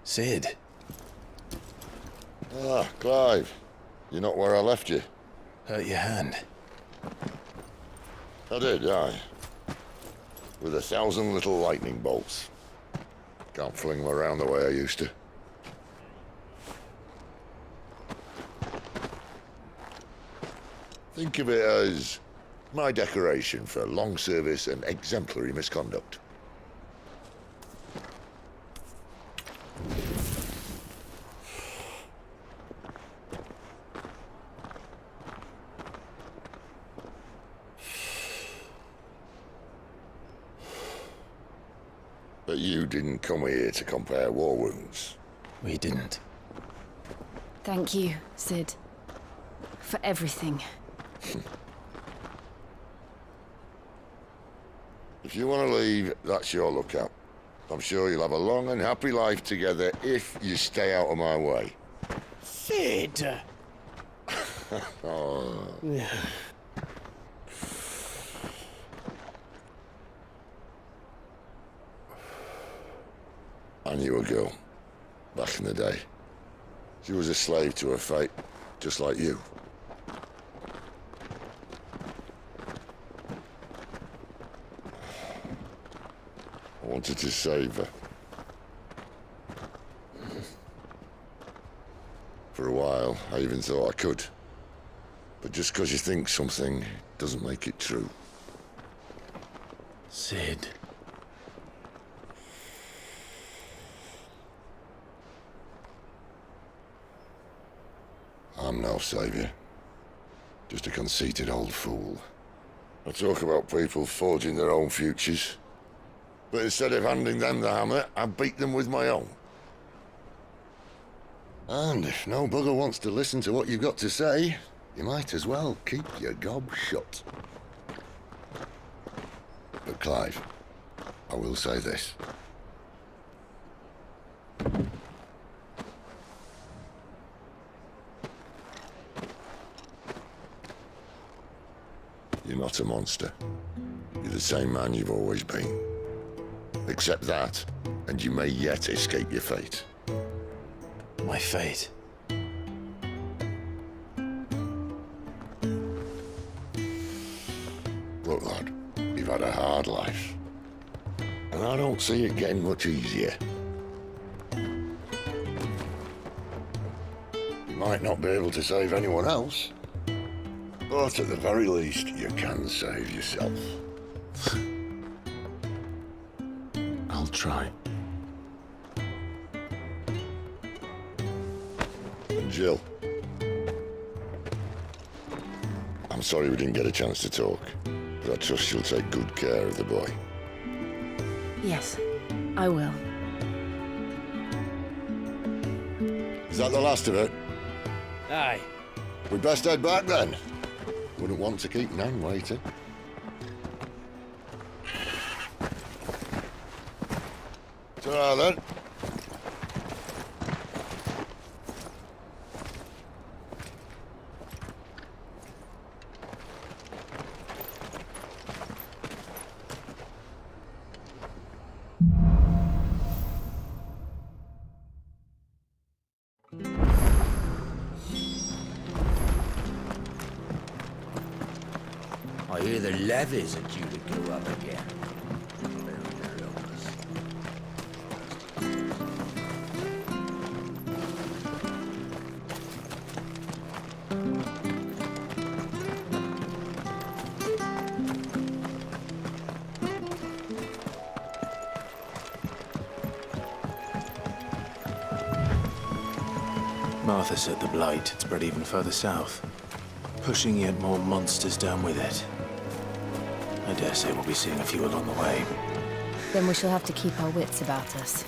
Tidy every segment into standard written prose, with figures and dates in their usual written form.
Sid. Ah, Clive. You're not where I left you. Hurt your hand. I did, aye. With 1,000 little lightning bolts. Can't fling them around the way I used to. Think of it as my decoration for long service and exemplary misconduct. But you didn't come here to compare war wounds. We didn't. Thank you, Sid. For everything. If you want to leave, that's your lookout. I'm sure you'll have a long and happy life together if you stay out of my way. Sid! Oh. I knew a girl, back in the day. She was a slave to her fate, just like you. I wanted to save her. For a while, I even thought I could. But just because you think something doesn't make it true. Sid. I'm no savior. Just a conceited old fool. I talk about people forging their own futures. But instead of handing them the hammer, I beat them with my own. And if no bugger wants to listen to what you've got to say, you might as well keep your gob shut. But Clive, I will say this. You're not a monster. You're the same man you've always been. Accept that, and you may yet escape your fate. My fate. Look, lad, you've had a hard life. And I don't see it getting much easier. You might not be able to save anyone else, but at the very least, you can save yourself. I'll try. And Jill. I'm sorry we didn't get a chance to talk, but I trust she'll take good care of the boy. Yes, I will. Is that the last of it? Aye. We best head back then. Wouldn't want to keep Nan waiting. Ta-ra then. I hear the levies are due to go up again. Martha said the blight had spread even further south, pushing yet more monsters down with it. I dare say we'll be seeing a few along the way. Then we shall have to keep our wits about us.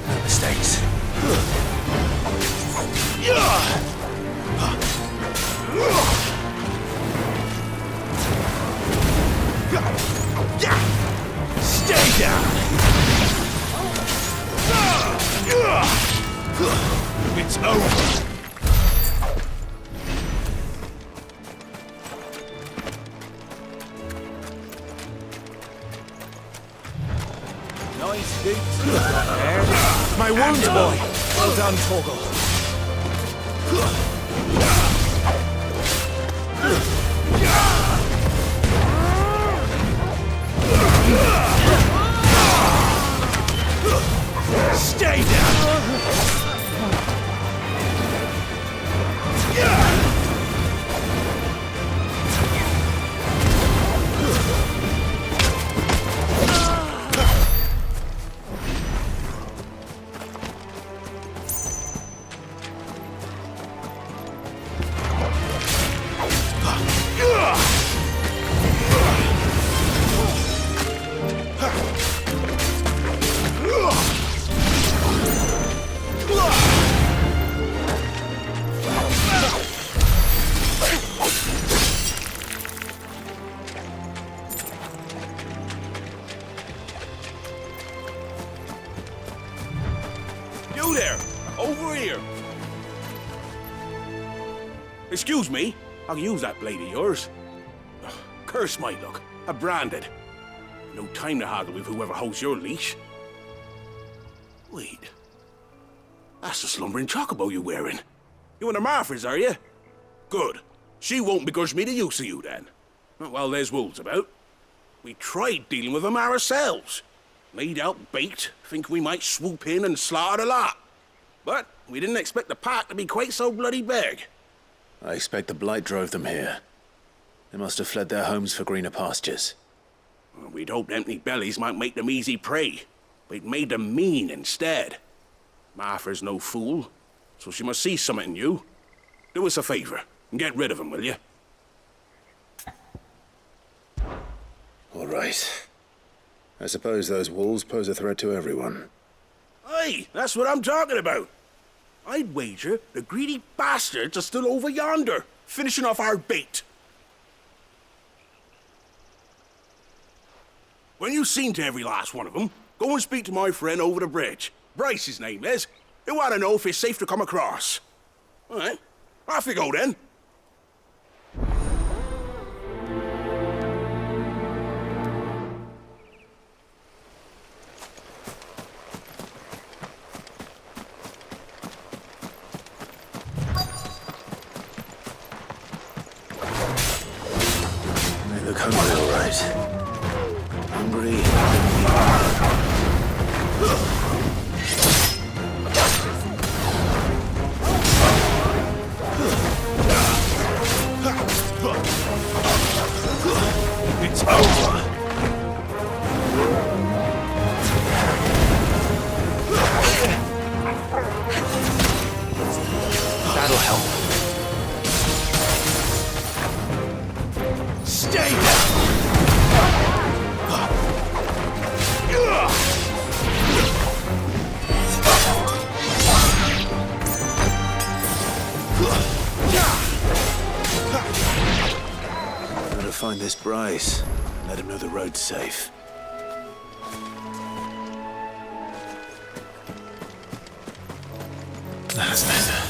No mistakes. Stay down! It's over! Nice boots you got there. My wounds, boy! Well done, Torgal. Stay down! You there! Over here! Excuse me, I can use that blade of yours. Ugh, curse my luck. I'm branded. No time to haggle with whoever holds your leash. Wait. That's the slumbering chocobo you're wearing. You and the Marfors, are you? Good. She won't begrudge me the use of you, then. Not while there's wolves about. We tried dealing with them ourselves. Laid out bait, think we might swoop in and slaughter the lot. But we didn't expect the pack to be quite so bloody big. I expect the blight drove them here. They must have fled their homes for greener pastures. Well, we'd hoped empty bellies might make them easy prey, but it made them mean instead. Martha's no fool, so she must see something in you. Do us a favor and get rid of them, will you? All right. I suppose those wolves pose a threat to everyone. Aye, that's what I'm talking about. I'd wager the greedy bastards are still over yonder, finishing off our bait. When you've seen to every last one of them, go and speak to my friend over the bridge. Bryce, his name is. He want to know if it's safe to come across. All right, off you go then. look hungry, all right. Hungry. It's over! That'll help. Stay down! Gotta find this Bryce. Let him know the road's safe. That's better.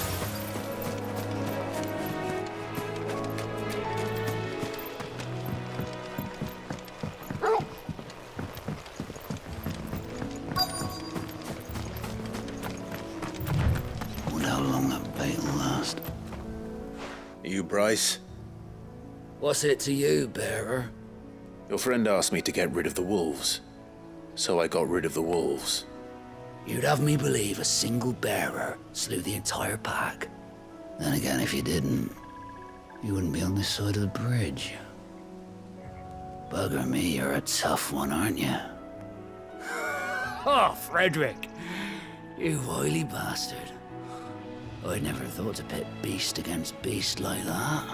Wonder how long that bait will last. Are you Bryce? What's it to you, bearer? Your friend asked me to get rid of the wolves. So I got rid of the wolves. You'd have me believe a single bearer slew the entire pack. Then again, if you didn't, you wouldn't be on this side of the bridge. Bugger me, you're a tough one, aren't you? Oh, Frederick! You wily bastard. I'd never thought to pit beast against beast like that.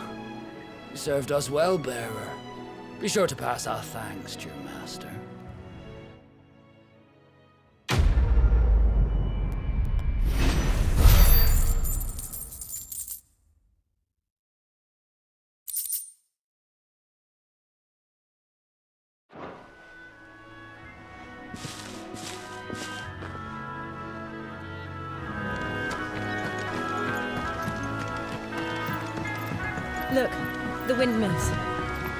You served us well, bearer. Be sure to pass our thanks to your master. Look, the windmills.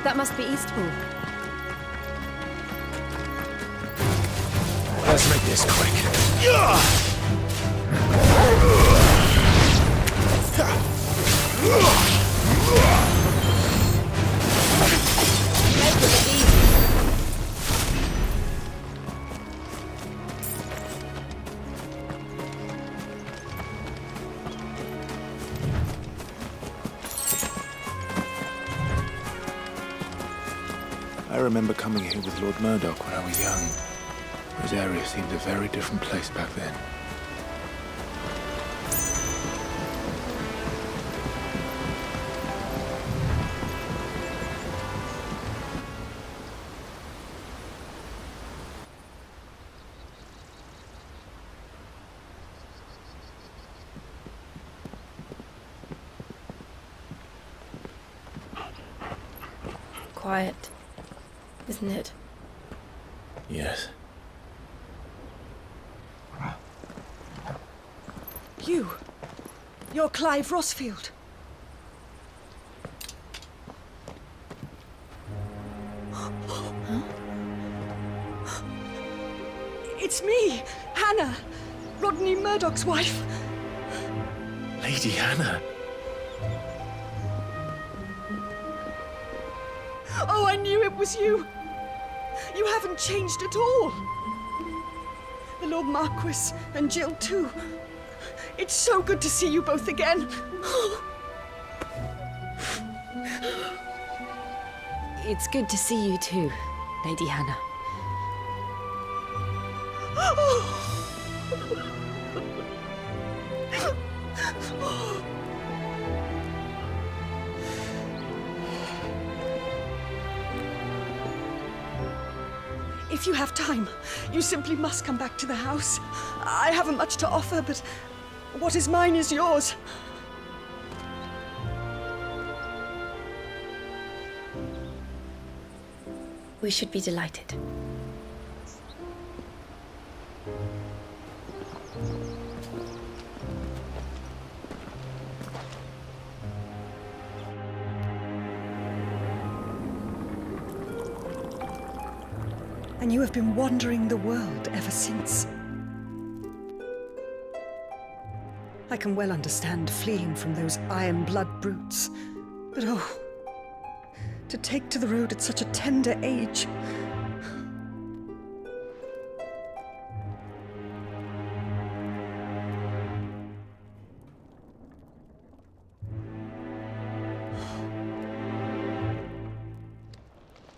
That must be Eastpool. Let's make this quick. Make it easy. I remember coming here with Lord Murdoch when I was young. This area seemed a very different place back then. Quiet, isn't it? Yes. You're Clive Rossfield. It's me, Hannah, Rodney Murdoch's wife. Lady Hannah. Oh, I knew it was you. You haven't changed at all. The Lord Marquis and Jill too. It's so good to see you both again. It's good to see you too, Lady Hannah. If you have time, you simply must come back to the house. I haven't much to offer, but what is mine is yours. We should be delighted. And you have been wandering the world ever since. I can well understand fleeing from those iron blood brutes, but oh, To take to the road at such a tender age.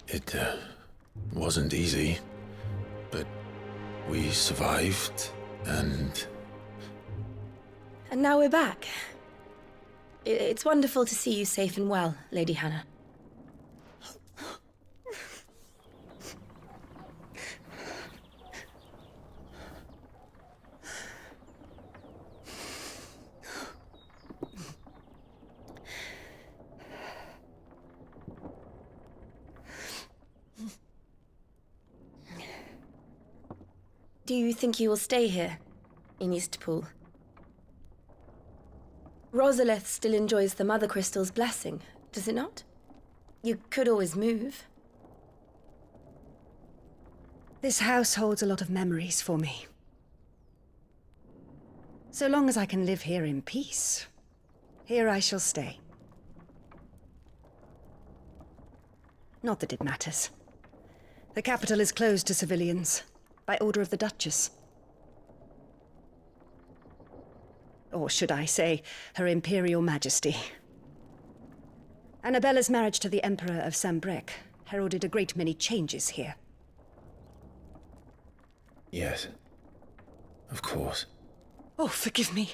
It wasn't easy, but we survived, and And now we're back. It's wonderful to see you safe and well, Lady Hannah. Do you think you will stay here, in Eastpool? Rosalith still enjoys the Mother Crystal's blessing, does it not? You could always move. This house holds a lot of memories for me. So long as I can live here in peace, here I shall stay. Not that it matters. The capital is closed to civilians, by order of the Duchess. Or should I say, Her Imperial Majesty. Annabella's marriage to the Emperor of Sambrec heralded a great many changes here. yes, of course. Oh, forgive me.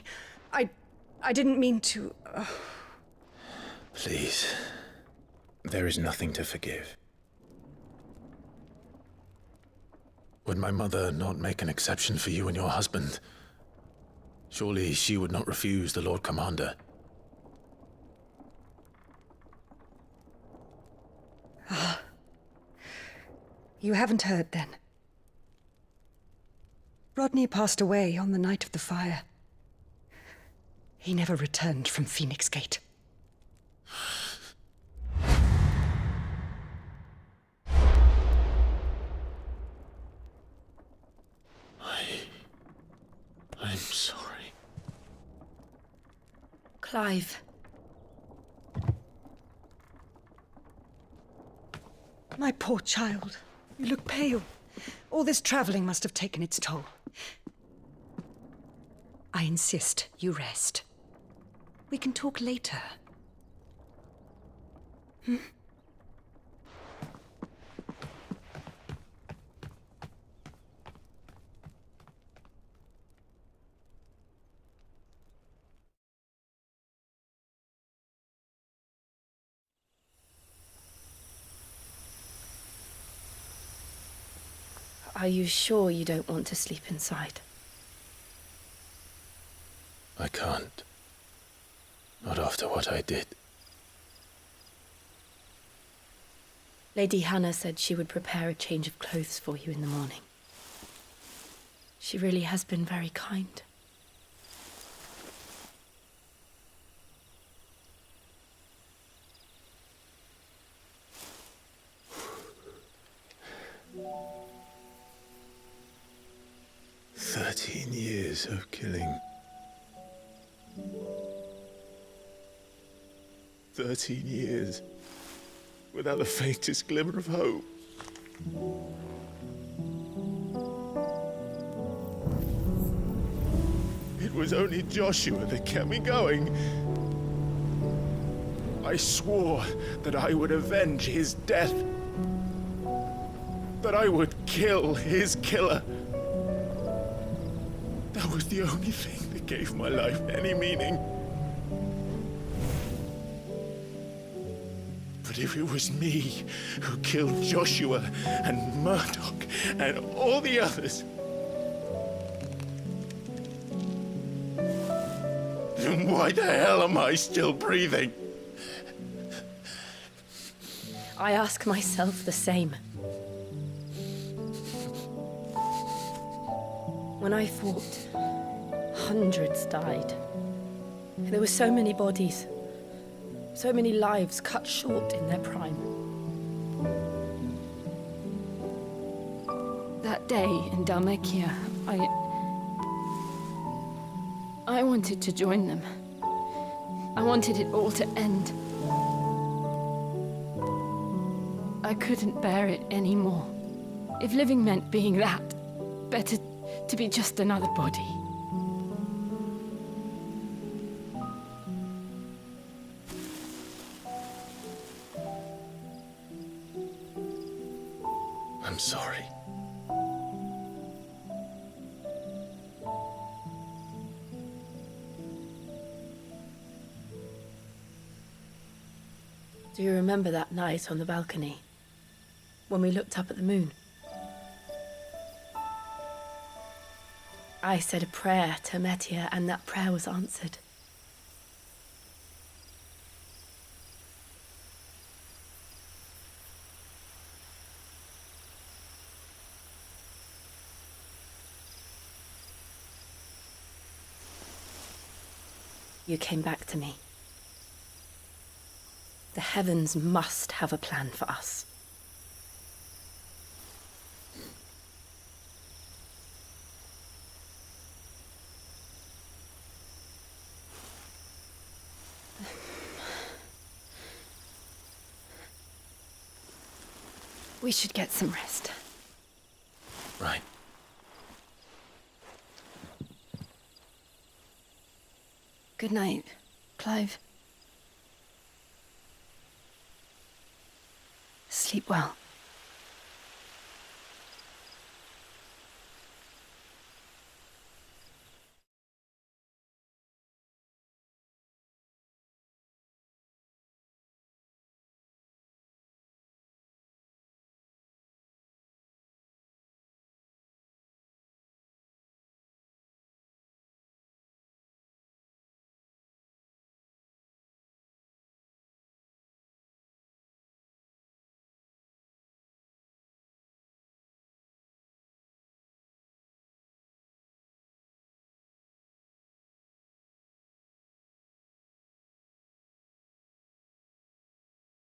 I didn't mean to... Please, there is nothing to forgive. Would my mother not make an exception for you and your husband? Surely she would not refuse the Lord Commander. You haven't heard, then? Rodney passed away on the night of the fire. He never returned from Phoenix Gate. I'm sorry. Clive. My poor child. You look pale. All this traveling must have taken its toll. I insist you rest. We can talk later. Are you sure you don't want to sleep inside? I can't. Not after what I did. Lady Hannah said she would prepare a change of clothes for you in the morning. She really has been very kind. Years of killing. 13 years without the faintest glimmer of hope. It was only Joshua that kept me going. I swore that I would avenge his death. That I would kill his killer. That was the only thing that gave my life any meaning. But if it was me who killed Joshua and Murdoch and all the others, then why the hell am I still breathing? I ask myself the same. When I fought, hundreds died. There were so many bodies, so many lives cut short in their prime. That day in Dalmekia, I wanted to join them. I wanted it all to end. I couldn't bear it anymore. If living meant being that, better to be just another body. I'm sorry. Do you remember that night on the balcony? When we looked up at the moon? I said a prayer to Metia, and that prayer was answered. You came back to me. The heavens must have a plan for us. We should get some rest. Right. Good night, Clive. Sleep well.